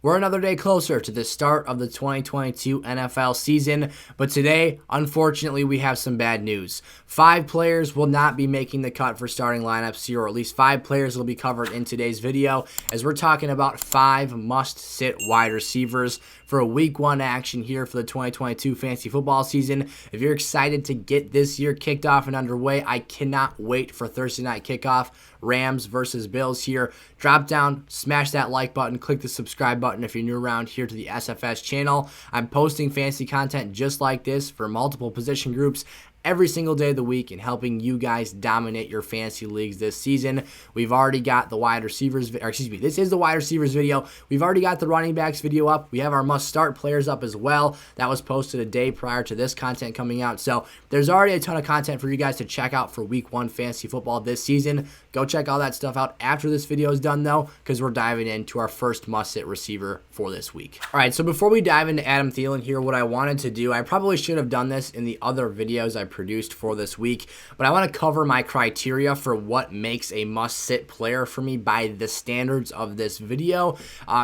We're another day closer to the start of the 2022 NFL season, but today, unfortunately, we have some bad news. 5 players will not be making the cut for starting lineups here, or at least 5 players will be covered in today's video, as we're talking about 5 must-sit wide receivers for a Week 1 action here for the 2022 fantasy football season. If you're excited to get this year kicked off and underway, I cannot wait for Thursday night kickoff. Rams versus Bills here. Drop down, smash that like button, click the subscribe button if you're new around here to the SFS channel. I'm posting fantasy content just like this for multiple position groups every single day of the week and helping you guys dominate your fantasy leagues this season. We've already got the wide receivers, this is the wide receivers video. We've already got the running backs video up. We have our must start players up as well. That was posted a day prior to this content coming out. So there's already a ton of content for you guys to check out for Week 1 fantasy football this season. Go check all that stuff out after this video is done though, because we're diving into our first must-sit receiver for this week. All right, so before we dive into Adam Thielen here, what I wanted to do, I probably should have done this in the other videos I produced for this week, but I want to cover my criteria for what makes a must-sit player for me by the standards of this video,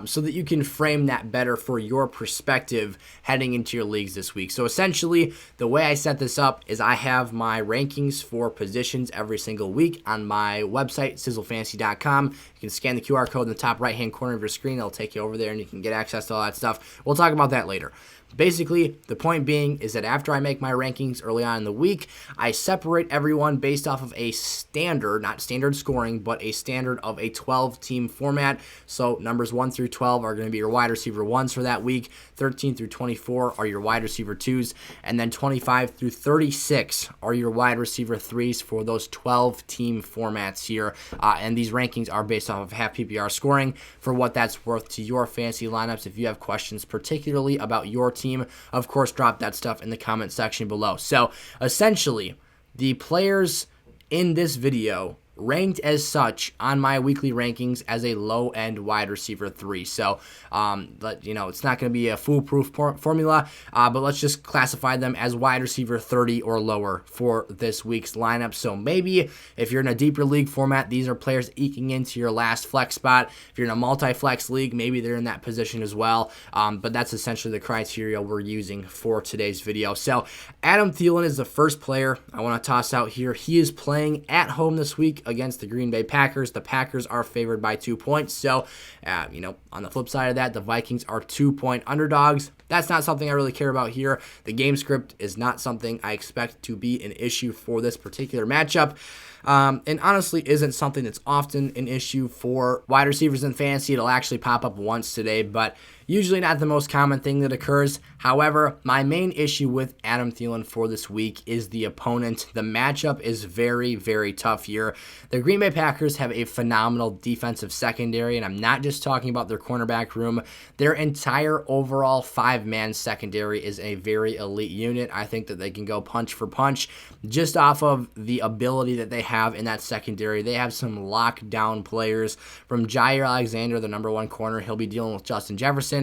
so that you can frame that better for your perspective heading into your leagues this week. So essentially, the way I set this up is I have my rankings for positions every single week on my website, sizzlefantasy.com. You can scan the QR code in the top right-hand corner of your screen. It'll take you over there and you can get access to all that stuff. We'll talk about that later. Basically, the point being is that after I make my rankings early on in the week, I separate everyone based off of a standard, not standard scoring, but a standard of a 12-team format. So numbers 1 through 12 are going to be your wide receiver 1s for that week. 13 through 24 are your wide receiver 2s. And then 25 through 36 are your wide receiver 3s for those 12-team formats here. And these rankings are based off of half PPR scoring for what that's worth to your fantasy lineups. If you have questions particularly about your team, of course, drop that stuff in the comment section below. So essentially, the players in this video ranked as such on my weekly rankings as a low-end wide receiver 3. So, it's not going to be a foolproof formula, but let's just classify them as wide receiver 30 or lower for this week's lineup. So maybe if you're in a deeper league format, these are players eking into your last flex spot. If you're in a multi-flex league, maybe they're in that position as well. But that's essentially the criteria we're using for today's video. So Adam Thielen is the first player I want to toss out here. He is playing at home this week against the Green Bay Packers. The Packers are favored by 2 points. So, on the flip side of that, the Vikings are 2-point underdogs. That's not something I really care about here. The game script is not something I expect to be an issue for this particular matchup. And honestly isn't something that's often an issue for wide receivers in fantasy. It'll actually pop up once today, but usually not the most common thing that occurs. However, my main issue with Adam Thielen for this week is the opponent. The matchup is very, very tough here. The Green Bay Packers have a phenomenal defensive secondary, and I'm not just talking about their cornerback room. Their entire overall 5-man secondary is a very elite unit. I think that they can go punch for punch just off of the ability that they have in that secondary. They have some lockdown players, from Jair Alexander, the number 1 corner. He'll be dealing with Justin Jefferson.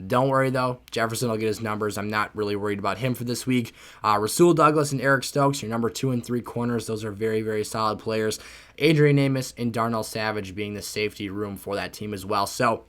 Don't worry though, Jefferson will get his numbers. I'm not really worried about him for this week. Rasul Douglas and Eric Stokes, your number 2 and 3 corners. Those are very, very solid players. Adrian Amos and Darnell Savage being the safety room for that team as well. So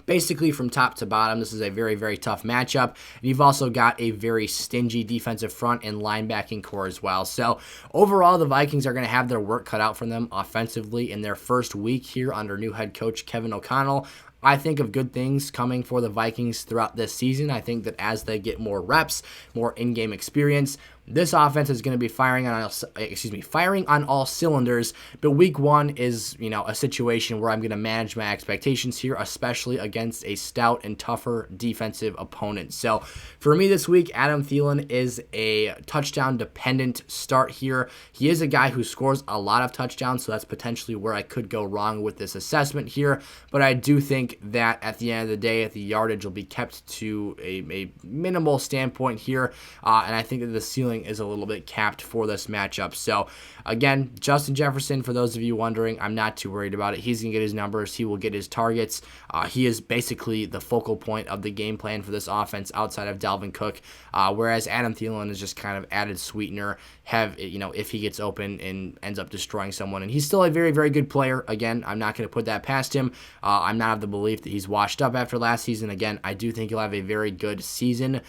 basically, from top to bottom, this is a very, very tough matchup. And you've also got a very stingy defensive front and linebacking core as well. So overall, the Vikings are going to have their work cut out for them offensively in their first week here under new head coach Kevin O'Connell. I think of good things coming for the Vikings throughout this season. I think that as they get more reps, more in-game experience, this offense is going to be firing on all cylinders. But week 1 is, a situation where I'm going to manage my expectations here, especially against a stout and tougher defensive opponent. So for me this week, Adam Thielen is a touchdown-dependent start here. He is a guy who scores a lot of touchdowns, so that's potentially where I could go wrong with this assessment here. But I do think that at the end of the day, the yardage will be kept to a minimal standpoint here, and I think that the ceiling ceiling is a little bit capped for this matchup. So again, Justin Jefferson, for those of you wondering, I'm not too worried about it. He's going to get his numbers. He will get his targets. He is basically the focal point of the game plan for this offense outside of Dalvin Cook, whereas Adam Thielen is just kind of added sweetener, if he gets open and ends up destroying someone. And he's still a very, very good player. Again, I'm not going to put that past him. I'm not of the belief that he's washed up after last season. Again, I do think he'll have a very good season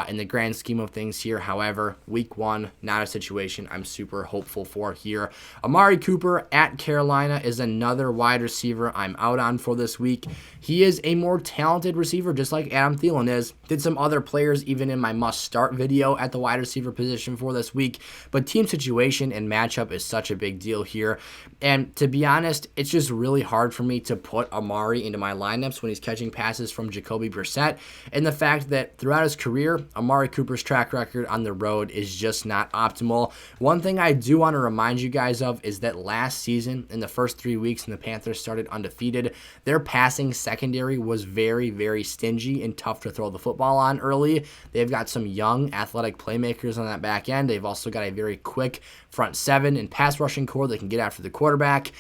in the grand scheme of things here. However, week 1, not a situation I'm super hopeful for here. Amari Cooper at Carolina is another wide receiver I'm out on for this week. He is a more talented receiver, just like Adam Thielen is. Did some other players even in my must-start video at the wide receiver position for this week. But team situation and matchup is such a big deal here. And to be honest, it's just really hard for me to put Amari into my lineups when he's catching passes from Jacoby Brissett. And the fact that throughout his career, Amari Cooper's track record on the road is just not optimal. One thing I do want to remind you guys of is that last season, in the first 3 weeks when the Panthers started undefeated, their passing secondary was very, very stingy and tough to throw the football on early. They've got some young athletic playmakers on that back end. They've also got a very quick front seven and pass rushing core that can get after the quarterback.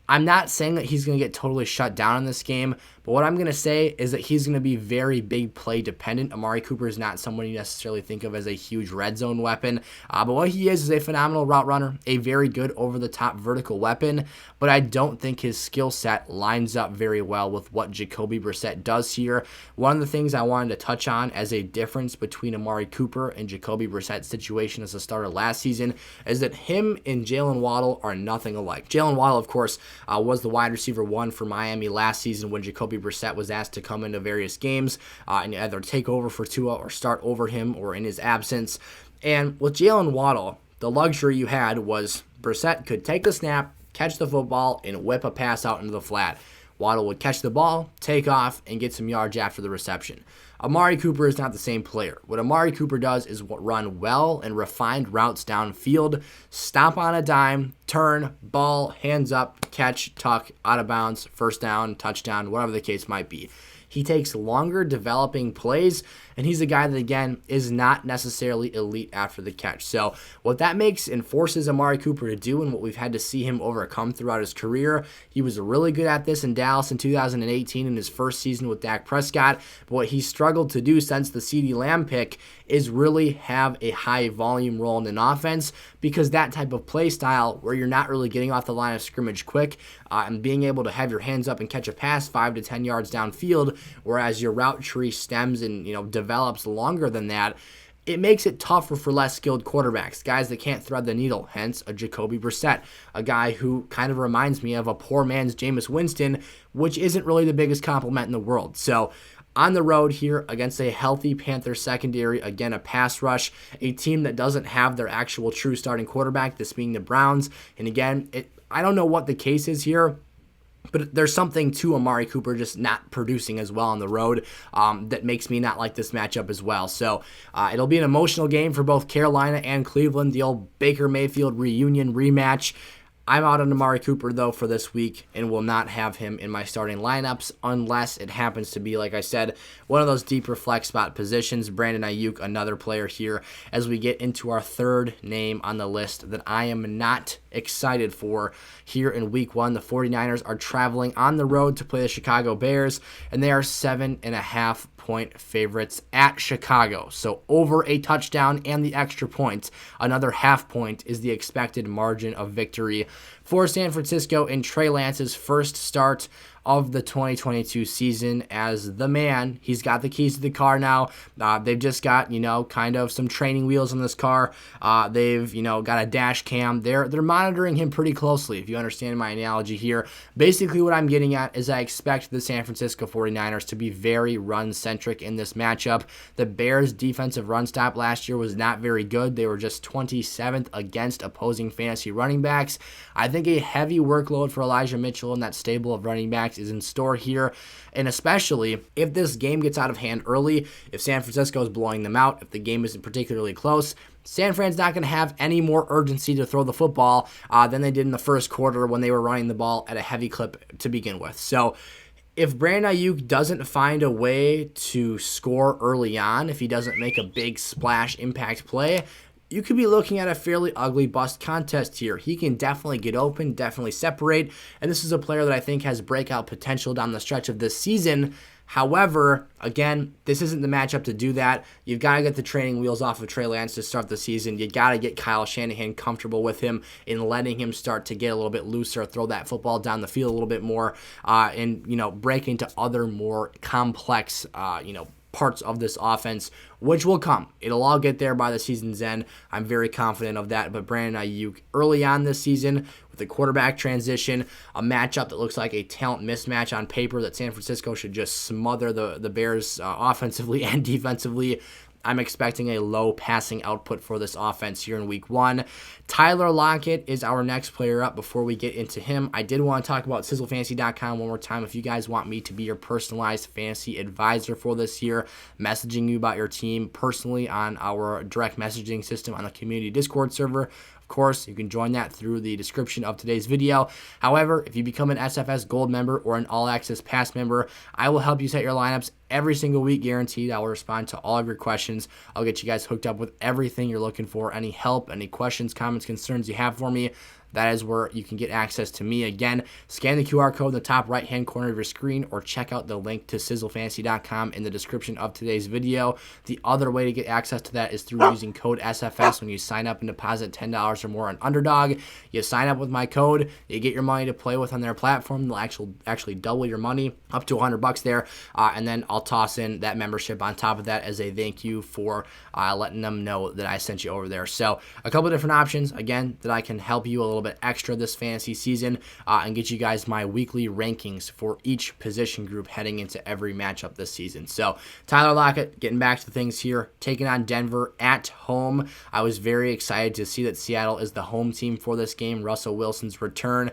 I'm not saying that he's going to get totally shut down in this game, but what I'm going to say is that he's going to be very big play dependent. Amari Cooper is not someone you necessarily think of as a huge red zone weapon, but what he is a phenomenal route runner, a very good over-the-top vertical weapon, but I don't think his skill set lines up very well with what Jacoby Brissett does here. One of the things I wanted to touch on as a difference between Amari Cooper and Jacoby Brissett's situation as a starter last season is that him and Jalen Waddle are nothing alike. Jalen Waddle, of course, was the wide receiver 1 for Miami last season when Jacoby Brissett was asked to come into various games and either take over for Tua or start over him or in his absence. And with Jalen Waddle, the luxury you had was Brissett could take the snap, catch the football, and whip a pass out into the flat. Waddle would catch the ball, take off, and get some yards after the reception. Amari Cooper is not the same player. What Amari Cooper does is run well and refined routes downfield, stop on a dime, turn, ball, hands up, catch, tuck, out of bounds, first down, touchdown, whatever the case might be. He takes longer developing plays, and he's a guy that, again, is not necessarily elite after the catch. So what that makes and forces Amari Cooper to do, and what we've had to see him overcome throughout his career, he was really good at this in Dallas in 2018 in his first season with Dak Prescott, but what he struggled to do since the CeeDee Lamb pick is really have a high volume role in an offense, because that type of play style where you're not really getting off the line of scrimmage quick and being able to have your hands up and catch a pass 5 to 10 yards downfield, whereas your route tree stems and develops longer than that, it makes it tougher for less skilled quarterbacks, guys that can't thread the needle, hence a Jacoby Brissett, a guy who kind of reminds me of a poor man's Jameis Winston, which isn't really the biggest compliment in the world. So on the road here against a healthy Panthers secondary, again, a pass rush, a team that doesn't have their actual true starting quarterback, this being the Browns. And again, I don't know what the case is here, but there's something to Amari Cooper just not producing as well on the road that makes me not like this matchup as well. So it'll be an emotional game for both Carolina and Cleveland, the old Baker Mayfield reunion rematch. I'm out on Amari Cooper, though, for this week and will not have him in my starting lineups unless it happens to be, like I said, one of those deeper flex spot positions. Brandon Aiyuk, another player here, as we get into our third name on the list that I am not excited for here in week 1. The 49ers are traveling on the road to play the Chicago Bears, and they are 7.5-point favorites at Chicago. So over a touchdown and the extra point, another half point is the expected margin of victory for San Francisco in Trey Lance's first start of the 2022 season as the man. He's got the keys to the car now. They've just got, kind of some training wheels on this car. They've, got a dash cam. They're monitoring him pretty closely, if you understand my analogy here. Basically, what I'm getting at is I expect the San Francisco 49ers to be very run-centric in this matchup. The Bears' defensive run stop last year was not very good. They were just 27th against opposing fantasy running backs. I think a heavy workload for Elijah Mitchell and that stable of running backs is in store here, and especially if this game gets out of hand early, if San Francisco is blowing them out, if the game isn't particularly close, San Fran's not going to have any more urgency to throw the football than they did in the first quarter when they were running the ball at a heavy clip to begin with. So if Brandon Aiyuk doesn't find a way to score early on, if he doesn't make a big splash impact play, you could be looking at a fairly ugly bust contest here. He can definitely get open, definitely separate, and this is a player that I think has breakout potential down the stretch of this season. However, again, this isn't the matchup to do that. You've got to get the training wheels off of Trey Lance to start the season. You got to get Kyle Shanahan comfortable with him in letting him start to get a little bit looser, throw that football down the field a little bit more, and break into other more complex, parts of this offense, which will come. It'll all get there by the season's end. I'm very confident of that. But Brandon Aiyuk early on this season with the quarterback transition, a matchup that looks like a talent mismatch on paper that San Francisco should just smother the Bears offensively and defensively. I'm expecting a low passing output for this offense here in week 1. Tyler Lockett is our next player up. Before we get into him, I did want to talk about sizzlefantasy.com one more time. If you guys want me to be your personalized fantasy advisor for this year, messaging you about your team personally on our direct messaging system on the community Discord server, of course, you can join that through the description of today's video. However, if you become an SFS Gold member or an All Access Pass member, I will help you set your lineups every single week, guaranteed. I will respond to all of your questions. I'll get you guys hooked up with everything you're looking for. Any help, any questions, comments, concerns you have for me, that is where you can get access to me. Again, scan the QR code in the top right-hand corner of your screen or check out the link to sizzlefantasy.com in the description of today's video. The other way to get access to that is through using code SFS when you sign up and deposit $10 or more on Underdog. You sign up with my code, you get your money to play with on their platform. They'll actually double your money up to $100 there, and then I'll toss in that membership on top of that as a thank you for letting them know that I sent you over there. So a couple of different options, again, that I can help you a little bit extra this fantasy season and get you guys my weekly rankings for each position group heading into every matchup this season. So Tyler Lockett, getting back to things here, taking on Denver at home. I was very excited to see that Seattle is the home team for this game. Russell Wilson's return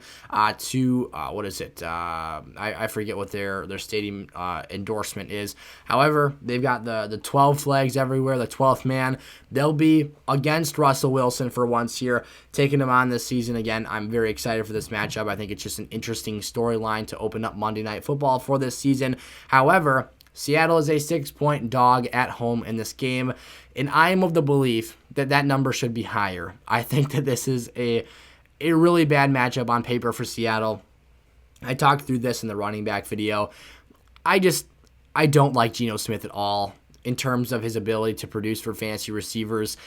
to I forget what their stadium endorsement is. However, they've got the 12 flags everywhere, the 12th man. They'll be against Russell Wilson for once here, taking him on this season. Again, I'm very excited for this matchup. I think it's just an interesting storyline to open up Monday Night Football for this season. However, Seattle is a 6-point dog at home in this game, and I am of the belief that that number should be higher. I think that this is a really bad matchup on paper for Seattle. I talked through this in the running back video. I don't like Geno Smith at all in terms of his ability to produce for fantasy receivers.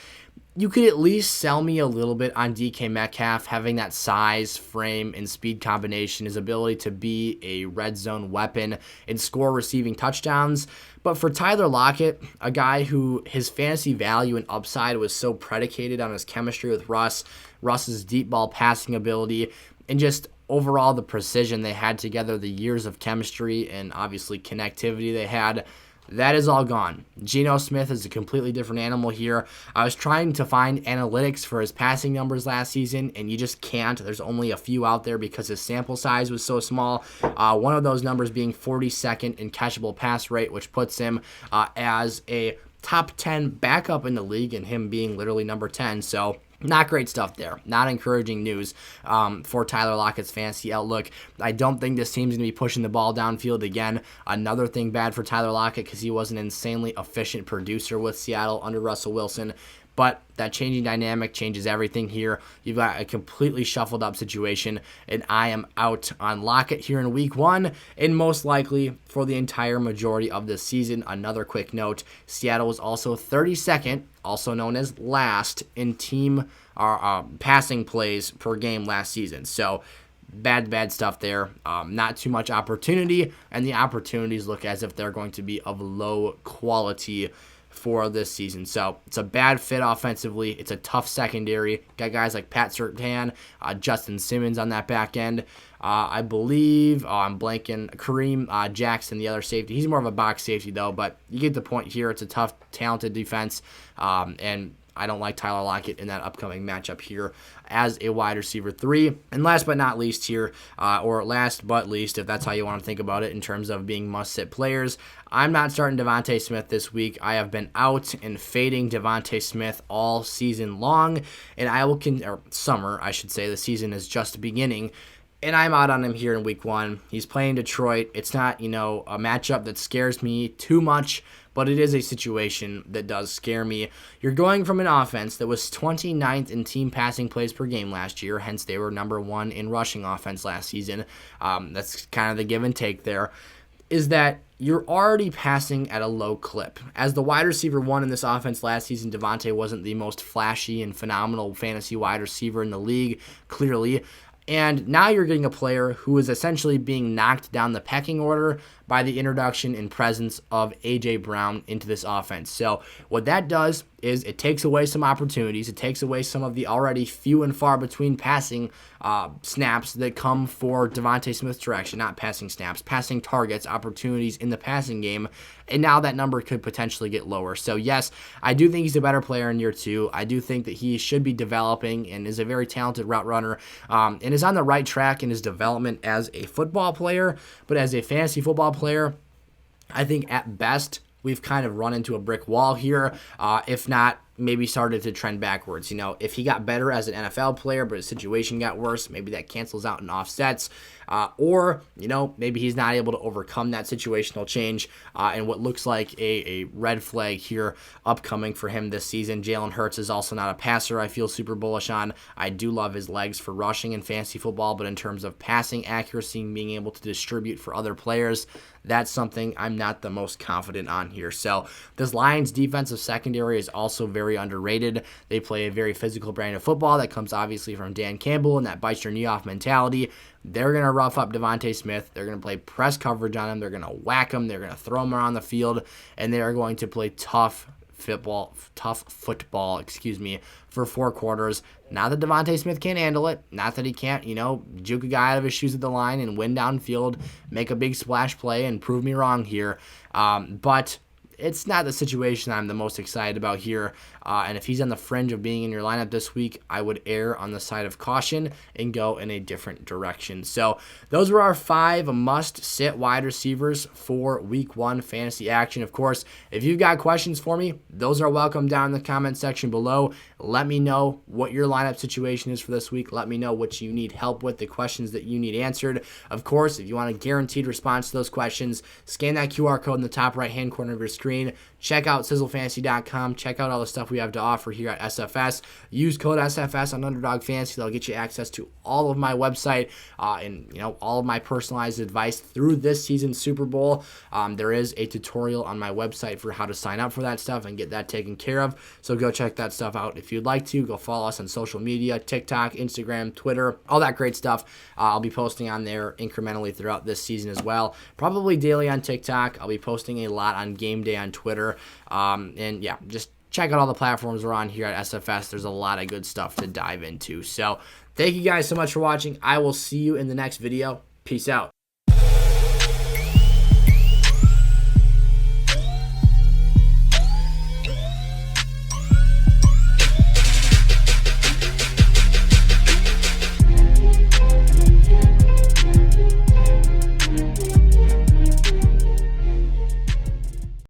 You could at least sell me a little bit on DK Metcalf, having that size, frame, and speed combination, his ability to be a red zone weapon and score receiving touchdowns. But for Tyler Lockett, a guy who his fantasy value and upside was so predicated on his chemistry with Russ's deep ball passing ability, and just overall the precision they had together, the years of chemistry and obviously connectivity they had, that is all gone. Geno Smith is a completely different animal here. I was trying to find analytics for his passing numbers last season, and you just can't. There's only a few out there because his sample size was so small. One of those numbers being 42nd in catchable pass rate, which puts him as a top 10 backup in the league, and him being literally number 10. So not great stuff there. Not encouraging news for Tyler Lockett's fantasy outlook. I don't think this team's going to be pushing the ball downfield again. Another thing bad for Tyler Lockett because he was an insanely efficient producer with Seattle under Russell Wilson. But that changing dynamic changes everything here. You've got a completely shuffled up situation, and I am out on Lockett here in week 1, and most likely for the entire majority of this season. Another quick note, Seattle was also 32nd, also known as last, in team passing plays per game last season. So bad stuff there. Not too much opportunity, and the opportunities look as if they're going to be of low quality for this season. So it's a bad fit offensively. It's a tough secondary. Got guys like Pat Surtain, Justin Simmons on that back end. I believe, I'm blanking, Kareem Jackson, the other safety. He's more of a box safety though, but you get the point here. It's a tough, talented defense, and I don't like Tyler Lockett in that upcoming matchup here as a wide receiver 3. And last but not least here, or last but least, if that's how you want to think about it in terms of being must-sit players, I'm not starting Devonta Smith this week. I have been out and fading Devonta Smith all season long, and I will or summer, I should say. The season is just beginning. And I'm out on him here in week 1. He's playing Detroit. It's not, a matchup that scares me too much, but it is a situation that does scare me. You're going from an offense that was 29th in team passing plays per game last year, hence they were number 1 in rushing offense last season. That's kind of the give and take there, is that you're already passing at a low clip. As the wide receiver 1 in this offense last season, Devonta wasn't the most flashy and phenomenal fantasy wide receiver in the league, clearly. And now you're getting a player who is essentially being knocked down the pecking order by the introduction and presence of A.J. Brown into this offense. So what that does is it takes away some opportunities. It takes away some of the already few and far between passing snaps that come for Devonta Smith's direction. Not passing snaps, passing targets, opportunities in the passing game. And now that number could potentially get lower. So yes, I do think he's a better player in year 2. I do think that he should be developing and is a very talented route runner and is on the right track in his development as a football player. But as a fantasy football player, I think at best we've kind of run into a brick wall here. If not, maybe started to trend backwards. If he got better as an NFL player, but his situation got worse, maybe that cancels out and offsets. Or maybe he's not able to overcome that situational change and what looks like a red flag here upcoming for him this season. Jalen Hurts is also not a passer I feel super bullish on. I do love his legs for rushing in fantasy football, but in terms of passing accuracy and being able to distribute for other players, that's something I'm not the most confident on here. So this Lions defensive secondary is also very underrated. They play a very physical brand of football that comes obviously from Dan Campbell and that bites your knee off mentality. They're going to rough up Devonta Smith. They're going to play press coverage on him. They're going to whack him. They're going to throw him around the field, and they are going to play tough football, for 4 quarters. Not that Devonta Smith can't handle it. Not that he can't, juke a guy out of his shoes at the line and win downfield, make a big splash play and prove me wrong here. But it's not the situation I'm the most excited about here. And if he's on the fringe of being in your lineup this week, I would err on the side of caution and go in a different direction. So those were our 5 must-sit wide receivers for week 1 fantasy action. Of course, if you've got questions for me, those are welcome down in the comment section below. Let me know what your lineup situation is for this week. Let me know what you need help with, the questions that you need answered. Of course, if you want a guaranteed response to those questions, scan that QR code in the top right-hand corner of your screen. Check out sizzlefantasy.com. Check out all the stuff we have to offer here at SFS. Use code SFS on Underdog Fantasy. That'll get you access to all of my website and all of my personalized advice through this season's Super Bowl. There is a tutorial on my website for how to sign up for that stuff and get that taken care of. So go check that stuff out if you'd like to. Go follow us on social media, TikTok, Instagram, Twitter, all that great stuff. I'll be posting on there incrementally throughout this season as well. Probably daily on TikTok. I'll be posting a lot on game day on Twitter. And yeah, just check out all the platforms we're on here at SFS. There's a lot of good stuff to dive into. So thank you guys so much for watching. I will see you in the next video. Peace out.